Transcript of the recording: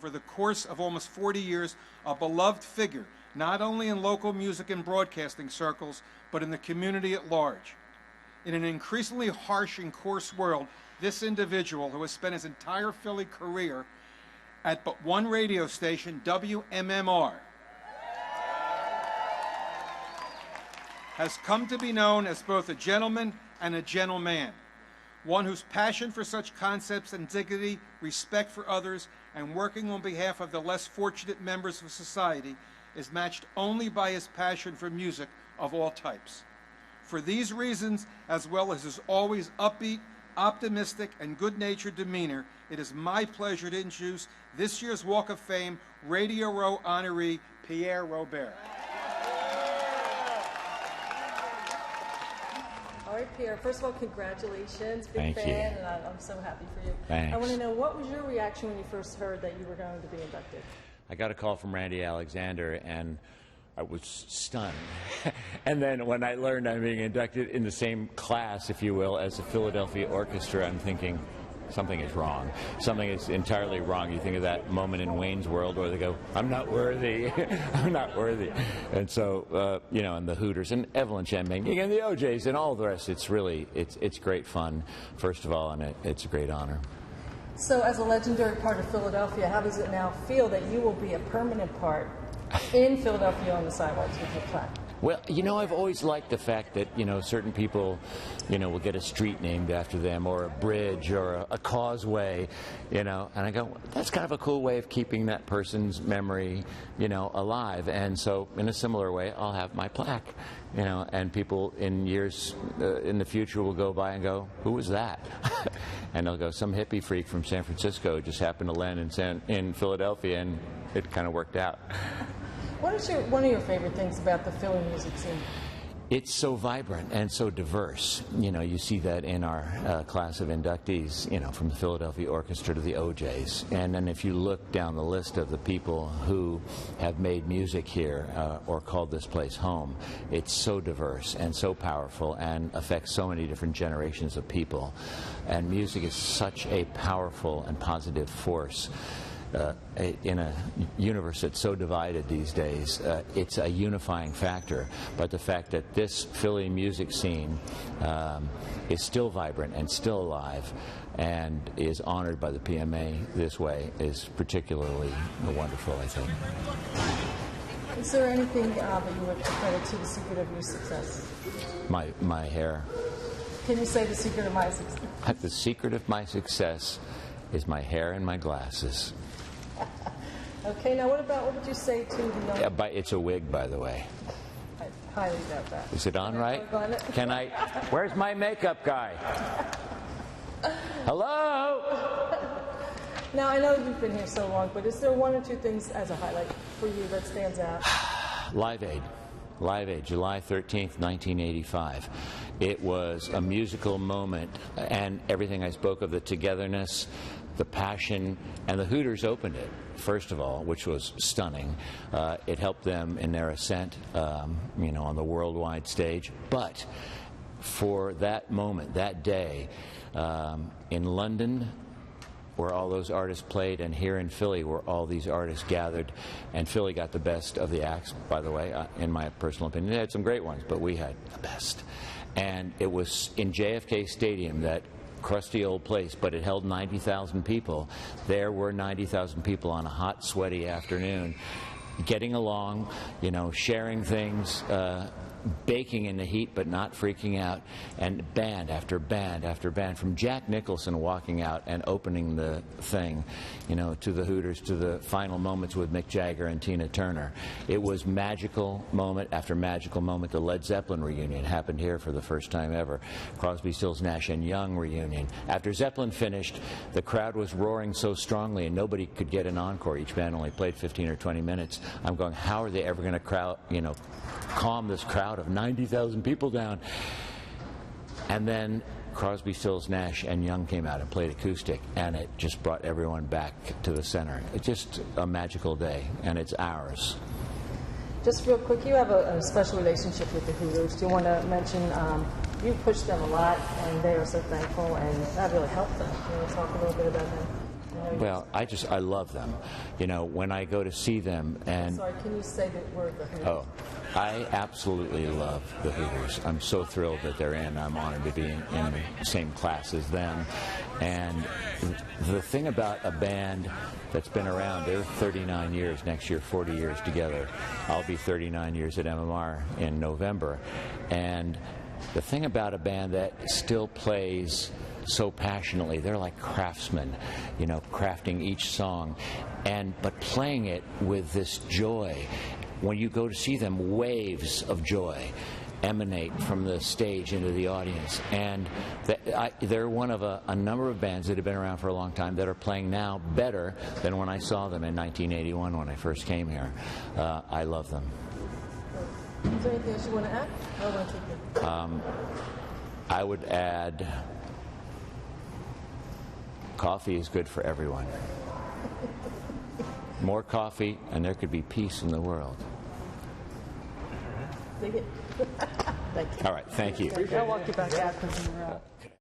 over the course of almost 40 years, a beloved figure, not only in local music and broadcasting circles, but in the community at large. In an increasingly harsh and coarse world, this individual, who has spent his entire Philly career at but one radio station, WMMR, has come to be known as both a gentleman and a gentleman, one whose passion for such concepts and dignity, respect for others, and working on behalf of the less fortunate members of society is matched only by his passion for music of all types. For these reasons, as well as his always upbeat, optimistic, and good-natured demeanor, it is my pleasure to introduce this year's Walk of Fame Radio Row honoree, Pierre Robert. All right, Pierre, first of all, congratulations. Big fan, and I'm so happy for you. Thanks. I want to know, what was your reaction when you first heard that you were going to be inducted? I got a call from Randy Alexander, and I was stunned. And then when I learned I'm being inducted in the same class, if you will, as the Philadelphia Orchestra, I'm thinking, something is wrong. Something is entirely wrong. You think of that moment in Wayne's World where they go, I'm not worthy. I'm not worthy. And so, and the Hooters and Evelyn Champagne and the OJs and all the rest, it's really, it's great fun, first of all, and it's a great honor. So as a legendary part of Philadelphia, how does it now feel that you will be a permanent part in Philadelphia on the sidewalks with your plaque? Well, I've always liked the fact that, certain people, will get a street named after them, or a bridge, or a causeway, and I go, that's kind of a cool way of keeping that person's memory, alive. And so in a similar way, I'll have my plaque, and people in years in the future will go by and go, who was that? And they'll go, some hippie freak from San Francisco just happened to land in Philadelphia, and it kind of worked out. What is one of your favorite things about the Philly music scene? It's so vibrant and so diverse. You see that in our class of inductees, from the Philadelphia Orchestra to the OJs. And then if you look down the list of the people who have made music here or called this place home, it's so diverse and so powerful and affects so many different generations of people. And music is such a powerful and positive force. In a universe that's so divided these days, it's a unifying factor. But the fact that this Philly music scene is still vibrant and still alive and is honored by the PMA this way is particularly wonderful, I think. Is there anything that you would credit to the secret of your success? My hair. Can you say the secret of my success? The secret of my success is my hair and my glasses. Okay, now what would you say to the young... It's a wig, by the way. I highly doubt that. Is it on right? Can I... Where's my makeup guy? Hello? Now, I know you've been here so long, but is there one or two things as a highlight for you that stands out? Live Aid, July 13th, 1985. It was a musical moment, and everything I spoke of, the togetherness, the passion, and the Hooters opened it, first of all, which was stunning. It helped them in their ascent, on the worldwide stage. But for that moment, that day, in London, where all those artists played, and here in Philly, where all these artists gathered, and Philly got the best of the acts, by the way, in my personal opinion. They had some great ones, but we had the best. And it was in JFK Stadium, that crusty old place, but it held 90,000 people. There were 90,000 people on a hot, sweaty afternoon, getting along, sharing things, baking in the heat but not freaking out, and band after band after band, from Jack Nicholson walking out and opening the thing, to the Hooters, to the final moments with Mick Jagger and Tina Turner. It was magical moment after magical moment. The Led Zeppelin reunion happened here for the first time ever. Crosby, Stills, Nash and Young reunion. After Zeppelin finished, the crowd was roaring so strongly and nobody could get an encore. Each band only played 15 or 20 minutes. I'm going, how are they ever going to calm this crowd of 90,000 people down? And then Crosby, Stills, Nash and Young came out and played acoustic, and it just brought everyone back to the center. It's just a magical day, and it's ours. Just real quick, you have a special relationship with the Hooters. Do you want to mention, you pushed them a lot, and they are so thankful, and that really helped them. You want to talk a little bit about them? I know know. Well, I love them. You know, when I go to see them, and Sorry, can you say the word the Hooters? oh, I absolutely love the Hooters. I'm so thrilled that they're in. I'm honored to be in the same class as them. And the thing about a band that's been around, they're 39 years, next year 40 years together. I'll be 39 years at MMR in November. And the thing about a band that still plays so passionately, they're like craftsmen, you know, crafting each song, but playing it with this joy. When you go to see them, waves of joy emanate from the stage into the audience. And they're one of a number of bands that have been around for a long time that are playing now better than when I saw them in 1981 when I first came here. I love them. Is there anything else you want to add? I want to take it. I would add, coffee is good for everyone. More coffee, and there could be peace in the world. Dig it. Thank you. All right, thank you. I'll walk you back out because you were out.